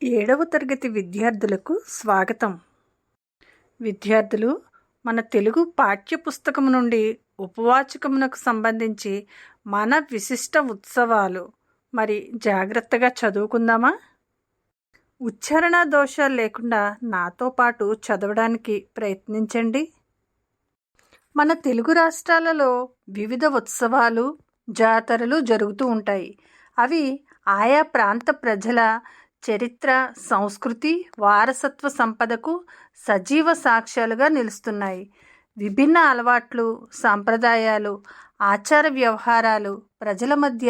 ఏడవ తరగతి విద్యార్థులకు స్వాగతం. విద్యార్థులు, మన తెలుగు పాఠ్యపుస్తకం నుండి ఉపవాచకమునకు సంబంధించి మన విశిష్ట ఉత్సవాలు మరి జాగ్రత్తగా చదువుకుందామా? ఉచ్చారణ దోషాలు లేకుండా నాతో పాటు చదవడానికి ప్రయత్నించండి. మన తెలుగు రాష్ట్రాలలో వివిధ ఉత్సవాలు, జాతరలు జరుగుతూ ఉంటాయి. అవి ఆయా ప్రాంత ప్రజల చరిత్ర, సంస్కృతి, వారసత్వ సంపదకు సజీవ సాక్ష్యాలుగా నిలుస్తున్నాయి. విభిన్న అలవాట్లు, సాంప్రదాయాలు, ఆచార వ్యవహారాలు ప్రజల మధ్య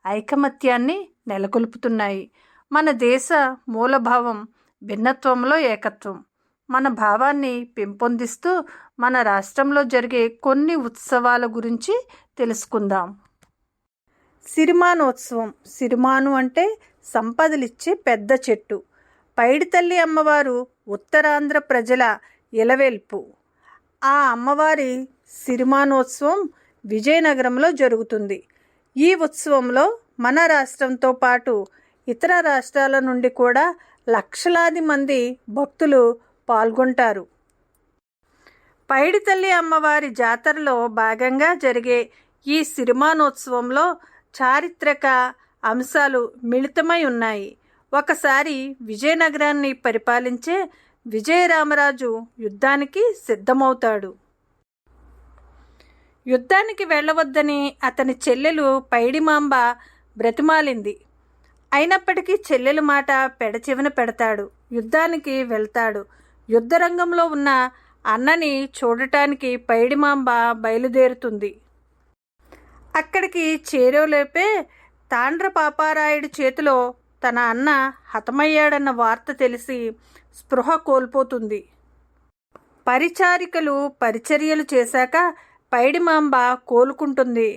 ఐకమత్యాన్ని నెలకొల్పుతున్నాయి. మన దేశ మూలభావం భిన్నత్వంలో ఏకత్వం. మన భావాన్ని పెంపొందిస్తూ మన రాష్ట్రంలో జరిగే కొన్ని ఉత్సవాల గురించి తెలుసుకుందాం. సిరిమానోత్సవం. సిరిమాను అంటే సంపదలిచ్చే పెద్ద చెట్టు. పైడితల్లి అమ్మవారు ఉత్తరాంధ్ర ప్రజల ఇలవేల్పు. ఆ అమ్మవారి సిరిమానోత్సవం విజయనగరంలో జరుగుతుంది. ఈ ఉత్సవంలో మన రాష్ట్రంతో పాటు ఇతర రాష్ట్రాల నుండి కూడా లక్షలాది మంది భక్తులు పాల్గొంటారు. పైడితల్లి అమ్మవారి జాతరలో భాగంగా జరిగే ఈ సిరిమానోత్సవంలో చారిత్రక అంశాలు మిళితమై ఉన్నాయి. ఒకసారి విజయనగరాన్ని పరిపాలించే విజయరామరాజు యుద్ధానికి సిద్ధమవుతాడు. యుద్ధానికి వెళ్ళవద్దని అతని చెల్లెలు పైడిమాంబ బ్రతిమాలింది. అయినప్పటికీ చెల్లెలు మాట పెడచెవిన పెడతాడు. యుద్ధానికి వెళ్తాడు. యుద్ధరంగంలో ఉన్న అన్నని చూడటానికి పైడిమాంబ బయలుదేరుతుంది. అక్కడికి చేరేలోపే తాండ్ర పాపారాయుడి చేతిలో తన అన్న హతమయ్యాడన్న వార్త తెలిసి స్పృహ కోల్పోతుంది. పరిచారికలు పరిచర్యలు చేశాక పైడిమాంబ కోలుకుంటుంది.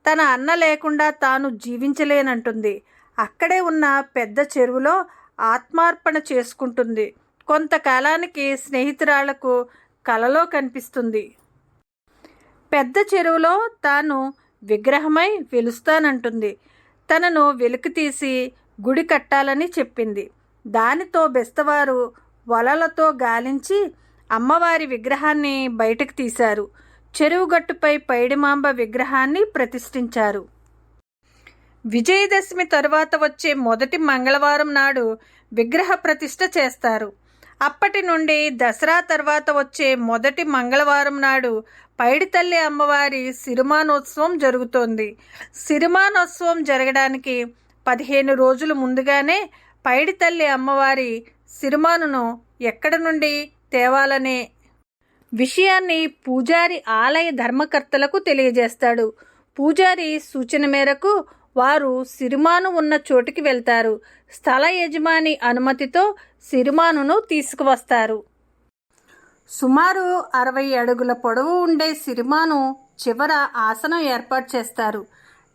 తన అన్న లేకుండా తాను జీవించలేనంటుంది. అక్కడే ఉన్న పెద్ద చెరువులో ఆత్మార్పణ చేసుకుంటుంది. కొంతకాలానికి స్నేహితురాళ్లకు కలలో కనిపిస్తుంది. పెద్ద చెరువులో తాను విగ్రహమై వెలుస్తానంటుంది. తనను వెలికితీసి గుడి కట్టాలని చెప్పింది. దానితో బెస్తవారు వలలతో గాలించి అమ్మవారి విగ్రహాన్ని బయటకు తీశారు. చెరువుగట్టుపై పైడిమాంబ విగ్రహాన్ని ప్రతిష్ఠించారు. విజయదశమి తరువాత వచ్చే మొదటి మంగళవారం నాడు విగ్రహ ప్రతిష్ఠ చేస్తారు. అప్పటి నుండి దసరా తర్వాత వచ్చే మొదటి మంగళవారం నాడు పైడితల్లి అమ్మవారి సిరిమానోత్సవం జరుగుతోంది. సిరిమానోత్సవం జరగడానికి 15 రోజులు ముందుగానే పైడితల్లి అమ్మవారి సిరిమానును ఎక్కడి నుండి తేవాలనే విషయాన్ని పూజారి ఆలయ ధర్మకర్తలకు తెలియజేస్తాడు. పూజారి సూచన మేరకు వారు సిరిమాను ఉన్న చోటికి వెళ్తారు. స్థల యజమాని అనుమతితో సిరిమానును తీసుకువస్తారు. సుమారు 60 అడుగుల పొడవు ఉండే సిరిమాను చివర ఆసనం ఏర్పాటు చేస్తారు.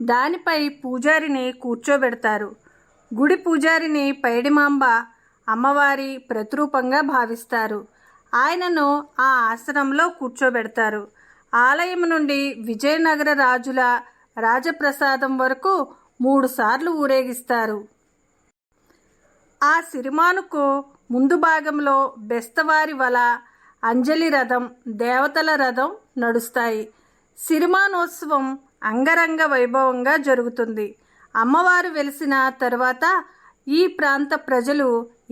దానిపై పూజారిని కూర్చోబెడతారు. గుడి పూజారిని పైడిమాంబ అమ్మవారి ప్రతిరూపంగా భావిస్తారు. ఆయనను ఆ ఆసనంలో కూర్చోబెడతారు. ఆలయం నుండి విజయనగర రాజుల రాజప్రసాదం వరకు 3 సార్లు ఊరేగిస్తారు. ఆ సిరిమానుకు ముందు భాగంలో బెస్తవారి వల, అంజలి రథం, దేవతల రథం నడుస్తాయి. సిరిమానోత్సవం అంగరంగ వైభవంగా జరుగుతుంది. అమ్మవారు వెలిసిన తరువాత ఈ ప్రాంత ప్రజలు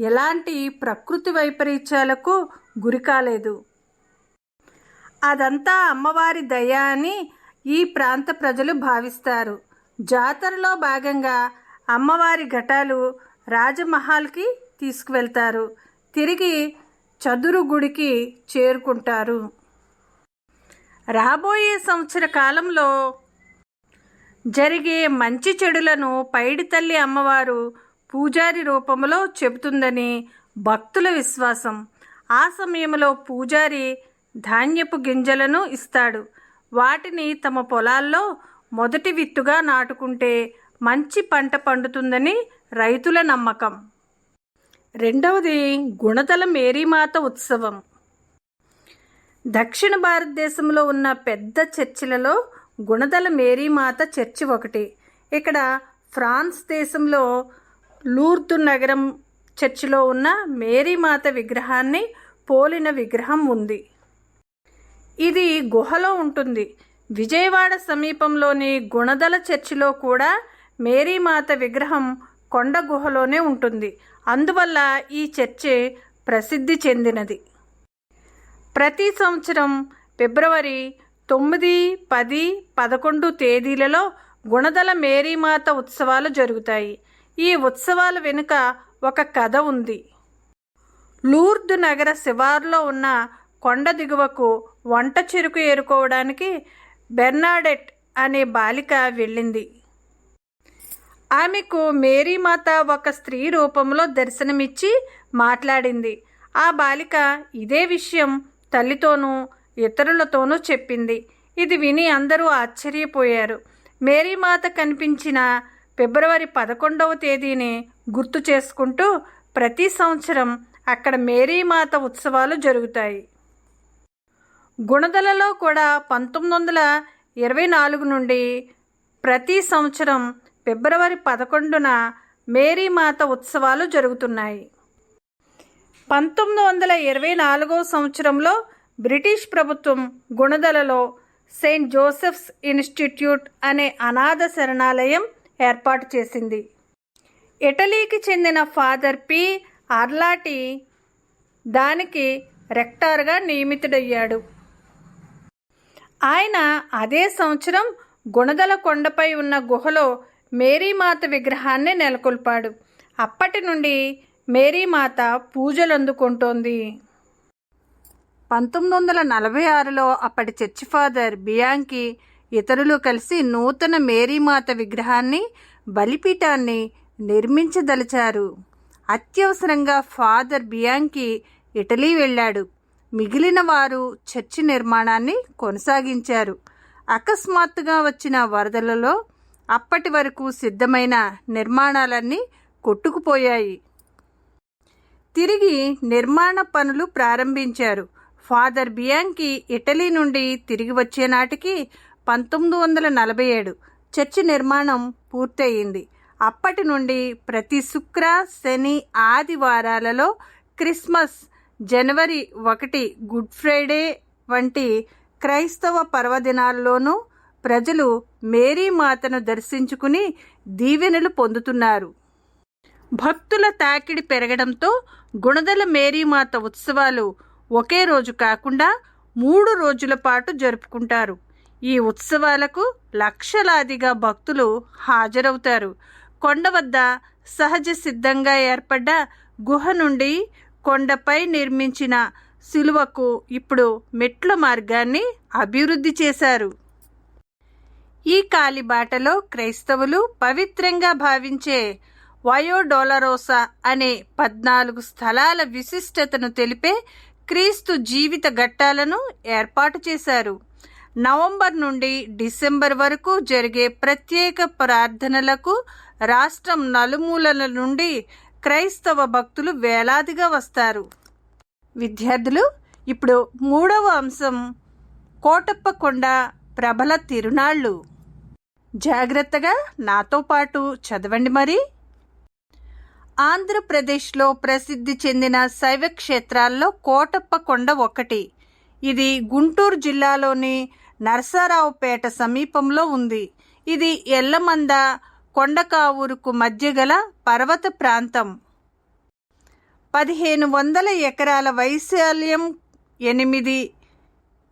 ఎలాంటి ప్రకృతి వైపరీత్యాలకు గురికాలేదు. అదంతా అమ్మవారి దయ అని ఈ ప్రాంత ప్రజలు భావిస్తారు. జాతరలో భాగంగా అమ్మవారి ఘటాలు రాజమహల్కి తీసుకువెళ్తారు. తిరిగి చదురు గుడికి చేరుకుంటారు. రాబోయే సంవత్సర కాలంలో జరిగే మంచి చెడులను పైడితల్లి అమ్మవారు పూజారి రూపంలో చెబుతుందని భక్తుల విశ్వాసం. ఆ సమయంలో పూజారి ధాన్యపు గింజలను ఇస్తాడు. వాటిని తమ పొలాల్లో మొదటి విత్తుగా నాటుకుంటే మంచి పంట పండుతుందని రైతుల నమ్మకం. రెండవది గుణదల మేరీమాత ఉత్సవం. దక్షిణ భారతదేశంలో ఉన్న పెద్ద చర్చిలలో గుణదల మేరీమాత చర్చి ఒకటి. ఇక్కడ ఫ్రాన్స్ దేశంలో లూర్దు నగరం చర్చిలో ఉన్న మేరీమాత విగ్రహాన్ని పోలిన విగ్రహం ఉంది. ఇది గుహలో ఉంటుంది. విజయవాడ సమీపంలోని గుణదల చర్చిలో కూడా మేరీమాత విగ్రహం కొండ గుహలోనే ఉంటుంది. అందువల్ల ఈ చర్చి ప్రసిద్ధి చెందినది. ప్రతి సంవత్సరం ఫిబ్రవరి 9, 10, 11 తేదీలలో గుణదల మేరీమాత ఉత్సవాలు జరుగుతాయి. ఈ ఉత్సవాల వెనుక ఒక కథ ఉంది. లూర్దు నగర శివార్లో ఉన్న కొండ దిగువకు వంట చెరుకు ఏరుకోవడానికి బెర్నాడెట్ అనే బాలిక వెళ్ళింది. ఆమెకు మేరీమాత ఒక స్త్రీ రూపంలో దర్శనమిచ్చి మాట్లాడింది. ఆ బాలిక ఇదే విషయం తల్లితోనూ ఇతరులతోనూ చెప్పింది. ఇది విని అందరూ ఆశ్చర్యపోయారు. మేరీమాత కనిపించిన ఫిబ్రవరి 11వ తేదీని గుర్తు చేసుకుంటూ ప్రతి సంవత్సరం అక్కడ మేరీమాత ఉత్సవాలు జరుగుతాయి. గుణదలలో కూడా 1924 నుండి ప్రతి సంవత్సరం ఫిబ్రవరి 11న మేరీమాత ఉత్సవాలు జరుగుతున్నాయి. 1924వ సంవత్సరంలో బ్రిటిష్ ప్రభుత్వం గుణదలలో సెయింట్ జోసెఫ్స్ ఇన్స్టిట్యూట్ అనే అనాథ శరణాలయం ఏర్పాటు చేసింది. ఇటలీకి చెందిన ఫాదర్ పి. ఆర్లాటి దానికి రెక్టార్గా నియమితుడయ్యాడు. ఆయన అదే సంవత్సరం గుణదల కొండపై ఉన్న గుహలో మేరీమాత విగ్రహాన్ని నెలకొల్పాడు. అప్పటి నుండి మేరీమాత పూజలు అందుకుంటోంది. 1946లో అప్పటి చర్చి ఫాదర్ బియాంకి ఇతరులు కలిసి నూతన మేరీమాత విగ్రహాన్ని, బలిపీఠాన్ని నిర్మించదలిచారు. అత్యవసరంగా ఫాదర్ బియాంకి ఇటలీ వెళ్ళాడు. మిగిలిన వారు చర్చి నిర్మాణాన్ని కొనసాగించారు. అకస్మాత్తుగా వచ్చిన వరదలలో అప్పటి వరకు సిద్ధమైన నిర్మాణాలన్నీ కొట్టుకుపోయాయి. తిరిగి నిర్మాణ పనులు ప్రారంభించారు. ఫాదర్ బియాంకి ఇటలీ నుండి తిరిగి వచ్చే నాటికి 1947 చర్చి నిర్మాణం పూర్తయింది. అప్పటి నుండి ప్రతి శుక్ర, శని, ఆదివారాలలో క్రిస్మస్, జనవరి 1, గుడ్ ఫ్రైడే వంటి క్రైస్తవ పర్వదినాల్లోనూ ప్రజలు మేరీమాతను దర్శించుకుని దీవెనలు పొందుతున్నారు. భక్తుల తాకిడి పెరగడంతో గుణదల మేరీమాత ఉత్సవాలు ఒకే రోజు కాకుండా 3 రోజుల పాటు జరుపుకుంటారు. ఈ ఉత్సవాలకు లక్షలాదిగా భక్తులు హాజరవుతారు. కొండ వద్ద సహజ సిద్ధంగా ఏర్పడ్డ గుహ నుండి కొండపై నిర్మించిన శిలువకు ఇప్పుడు మెట్ల మార్గాన్ని అభివృద్ధి చేశారు. ఈ కాలిబాటలో క్రైస్తవులు పవిత్రంగా భావించే వయో డోలరోసా అనే 14 స్థలాల విశిష్టతను తెలిపే క్రీస్తు జీవిత ఘట్టాలను ఏర్పాటు చేశారు. నవంబర్ నుండి డిసెంబర్ వరకు జరిగే ప్రత్యేక ప్రార్థనలకు రాష్ట్రం నలుమూలల నుండి క్రైస్తవ భక్తులు వేలాదిగా వస్తారు. విద్యార్థులు, ఇప్పుడు 3వ అంశం కోటప్ప కొండ ప్రబల తిరునాళ్ళు. జాగ్రత్తగా నాతో పాటు చదవండి. మరి ఆంధ్రప్రదేశ్లో ప్రసిద్ధి చెందిన శైవ క్షేత్రాల్లో కోటప్ప కొండ ఒకటి. ఇది గుంటూరు జిల్లాలోని నరసరావుపేట సమీపంలో ఉంది. ఇది ఎల్లమంద, కొండకావూరుకు మధ్య గల పర్వత ప్రాంతం. 1500 ఎకరాల వైశాల్యం, 8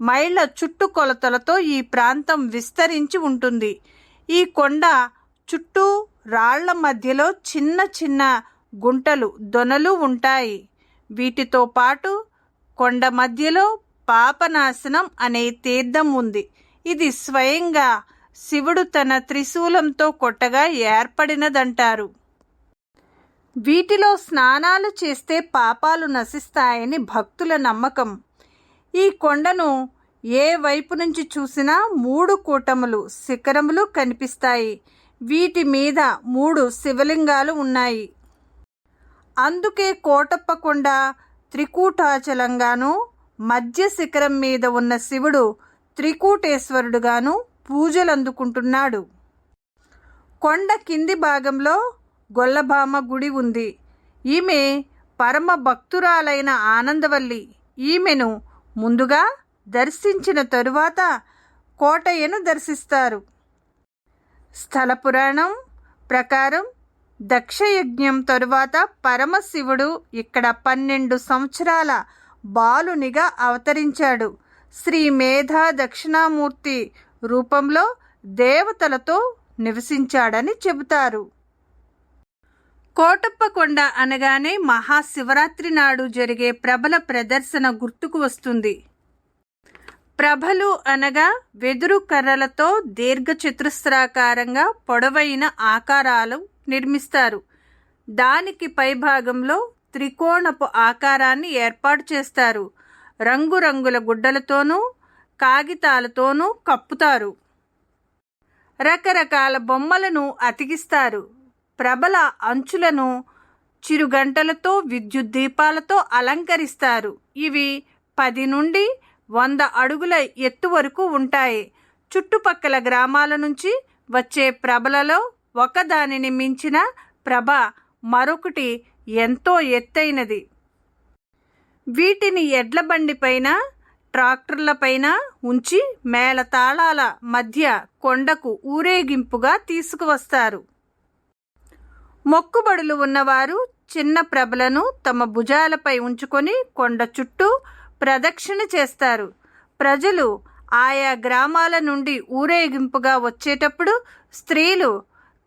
మైళ్ళ చుట్టుకొలతలతో ఈ ప్రాంతం విస్తరించి ఉంటుంది. ఈ కొండ చుట్టూ రాళ్ల మధ్యలో చిన్న చిన్న గుంటలు, దొనలు ఉంటాయి. వీటితో పాటు కొండ మధ్యలో పాపనాశనం అనే తీర్థం ఉంది. ఇది స్వయంగా శివుడు తన త్రిశూలంతో కొట్టగా ఏర్పడినదంటారు. వీటిలో స్నానాలు చేస్తే పాపాలు నశిస్తాయని భక్తుల నమ్మకం. ఈ కొండను ఏ వైపు నుంచి చూసినా 3 కూటములు, శిఖరములు కనిపిస్తాయి. వీటి మీద 3 శివలింగాలు ఉన్నాయి. అందుకే కోటప్ప కొండ త్రికూటాచలంగాను, మధ్య శిఖరం మీద ఉన్న శివుడు త్రికూటేశ్వరుడుగాను పూజలందుకుంటున్నాడు. కొండ కింది భాగంలో గొల్లభామ గుడి ఉంది. ఈమె పరమ భక్తురాలైన ఆనందవల్లి. ఈమెను ముందుగా దర్శించిన తరువాత కోటయ్యను దర్శిస్తారు. స్థల పురాణం ప్రకారం దక్షయజ్ఞం తరువాత పరమశివుడు ఇక్కడ 12 సంవత్సరాల బాలునిగా అవతరించాడు. శ్రీ మేధా దక్షిణామూర్తి రూపంలో దేవతలతో నివసించాడని చెబుతారు. కోటప్పకొండ అనగానే మహాశివరాత్రి నాడు జరిగే ప్రభల ప్రదర్శన గుర్తుకు వస్తుంది. ప్రభలు అనగా వెదురు కర్రలతో దీర్ఘచతురస్రాకారంగా పొడవైన ఆకారాలు నిర్మిస్తారు. దానికి పైభాగంలో త్రికోణపు ఆకారాన్ని ఏర్పాటు చేస్తారు. రంగురంగుల గుడ్డలతోనూ కాగితాలతోనూ కప్పుతారు. రకరకాల బొమ్మలను అతికిస్తారు. ప్రభల అంచులను చిరుగంటలతో విద్యుత్ దీపాలతో అలంకరిస్తారు. ఇవి 10 నుండి 100 అడుగుల ఎత్తు వరకు ఉంటాయి. చుట్టుపక్కల గ్రామాల నుంచి వచ్చే ప్రభలలో ఒకదానిని మించిన ప్రభ మరొకటి ఎంతో ఎత్తైనది. వీటిని ఎడ్ల బండిపైన ట్రాక్టర్లపైన ఉంచి మేళతాళాల మధ్య కొండకు ఊరేగింపుగా తీసుకువస్తారు. మొక్కుబడులు ఉన్నవారు చిన్న ప్రభలను తమ భుజాలపై ఉంచుకొని కొండ చుట్టూ ప్రదక్షిణ చేస్తారు. ప్రజలు ఆయా గ్రామాల నుండి ఊరేగింపుగా వచ్చేటప్పుడు స్త్రీలు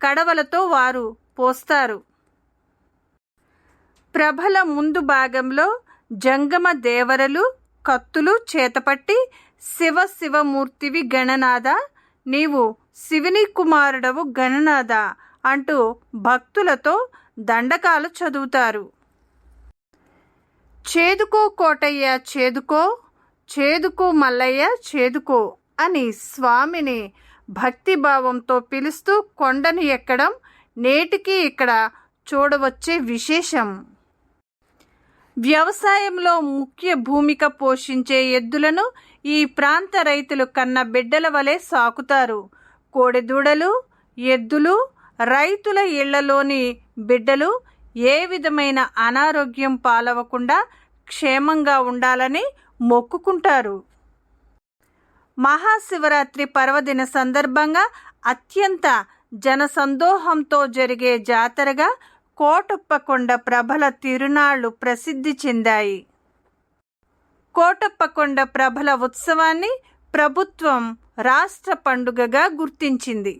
కడవలతో వారు పోస్తారు. ప్రభల ముందు భాగంలో జంగమ దేవరలు కత్తులు చేతపట్టి శివ శివమూర్తివి గణనాథ, నీవు శివుని కుమారుడవు గణనాథ అంటూ భక్తులతో దండకాలు చదువుతారు. చేదుకో కోటయ్య చేదుకో, చేదుకో మల్లయ్య చేదుకో అని స్వామిని భక్తిభావంతో పిలుస్తూ కొండను ఎక్కడం నేటికి ఇక్కడ చూడవచ్చే విశేషం. వ్యవసాయంలో ముఖ్య భూమిక పోషించే ఎద్దులను ఈ ప్రాంత రైతులు కన్న బిడ్డల వలె సాకుతారు. కోడెదూడలు, ఎద్దులు రైతుల ఇళ్లలోని బిడ్డలు ఏ విధమైన అనారోగ్యం పాలవకుండా క్షేమంగా ఉండాలని మొక్కుకుంటారు. మహాశివరాత్రి పర్వదిన సందర్భంగా అత్యంత జనసందోహంతో జరిగే జాతరగా కోటప్పకొండ ప్రభల తిరునాళ్లు ప్రసిద్ధి చెందాయి. కోటప్పకొండ ప్రభల ఉత్సవాన్ని ప్రభుత్వం రాష్ట్ర పండుగగా గుర్తించింది.